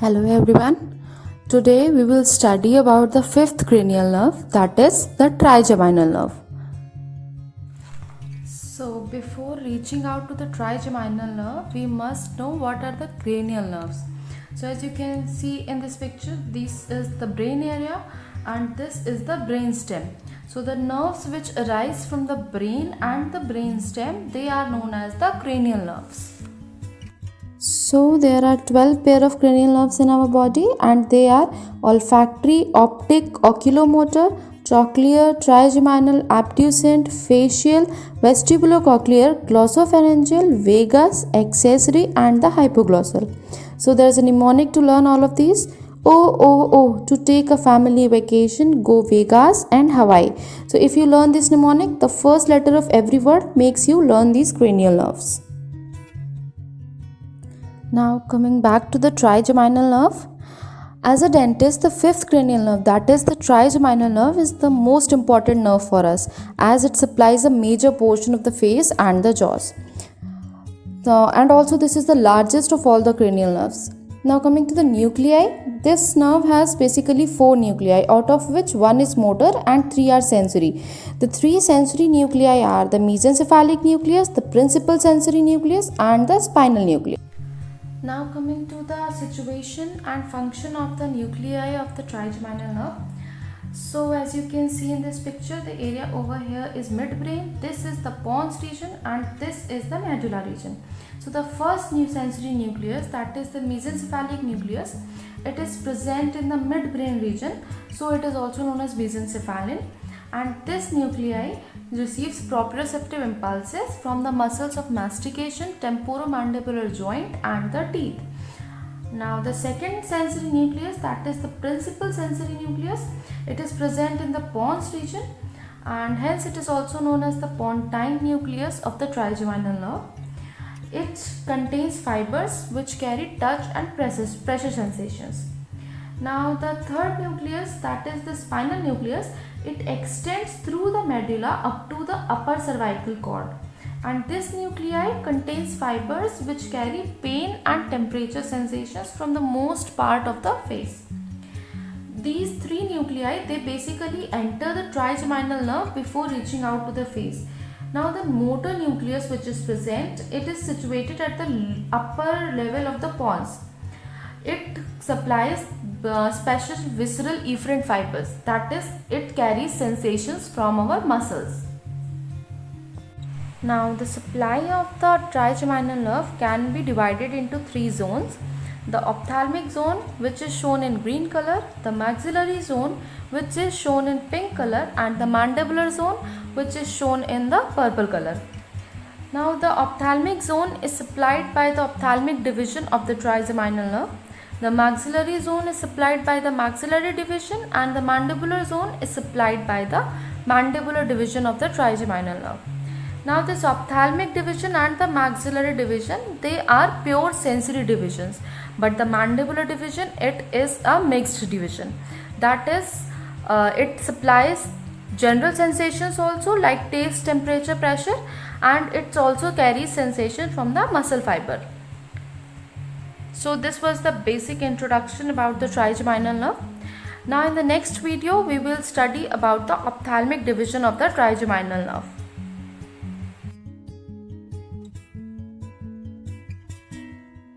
Hello everyone. Today we will study about the fifth cranial nerve, that is the trigeminal nerve. So before reaching out to the trigeminal nerve, we must know what are the cranial nerves. So as you can see in this picture, this is the brain area and this is the brain stem. So the nerves which arise from the brain and the brain stem, they are known as the cranial nerves. So there are 12 pair of cranial nerves in our body and they are olfactory, optic, oculomotor, trochlear, trigeminal, abducent, facial, vestibulocochlear, glossopharyngeal, vagus, accessory and the hypoglossal. So there is a mnemonic to learn all of these. O, to take a family vacation, go Vegas and Hawaii. So if you learn this mnemonic, the first letter of every word makes you learn these cranial nerves. Now coming back to the trigeminal nerve. As a dentist, the fifth cranial nerve, that is the trigeminal nerve, is the most important nerve for us as it supplies a major portion of the face and the jaws. And also this is the largest of all the cranial nerves. Now coming to the nuclei, this nerve has basically 4 nuclei, out of which 1 is motor and 3 are sensory. The 3 sensory nuclei are the mesencephalic nucleus, the principal sensory nucleus and the spinal nucleus. Now coming to the situation and function of the nuclei of the trigeminal nerve. So as you can see in this picture, the area over here is midbrain, this is the pons region and this is the medulla region. So the first new sensory nucleus, that is the mesencephalic nucleus, it is present in the midbrain region, so it is also known as mesencephalin, and this nuclei receives proprioceptive impulses from the muscles of mastication, temporomandibular joint and the teeth. Now the second sensory nucleus, that is the principal sensory nucleus, it is present in the pons region and hence it is also known as the pontine nucleus of the trigeminal nerve. It contains fibers which carry touch and pressure sensations. Now the third nucleus, that is the spinal nucleus, it extends through the medulla up to the upper cervical cord, and this nuclei contains fibers which carry pain and temperature sensations from the most part of the face. These 3 nuclei, they basically enter the trigeminal nerve before reaching out to the face. Now the motor nucleus which is present, it is situated at the upper level of the pons. It supplies special visceral efferent fibers, that is, it carries sensations from our muscles. Now the supply of the trigeminal nerve can be divided into 3 zones. The ophthalmic zone, which is shown in green color, the maxillary zone, which is shown in pink color, and the mandibular zone, which is shown in the purple color. Now the ophthalmic zone is supplied by the ophthalmic division of the trigeminal nerve. The maxillary zone is supplied by the maxillary division and the mandibular zone is supplied by the mandibular division of the trigeminal nerve. Now this ophthalmic division and the maxillary division, they are pure sensory divisions, but the mandibular division, it is a mixed division. That is, it supplies general sensations also like taste, temperature, pressure, and it also carries sensation from the muscle fiber. So this was the basic introduction about the trigeminal nerve. Now in the next video, we will study about the ophthalmic division of the trigeminal nerve.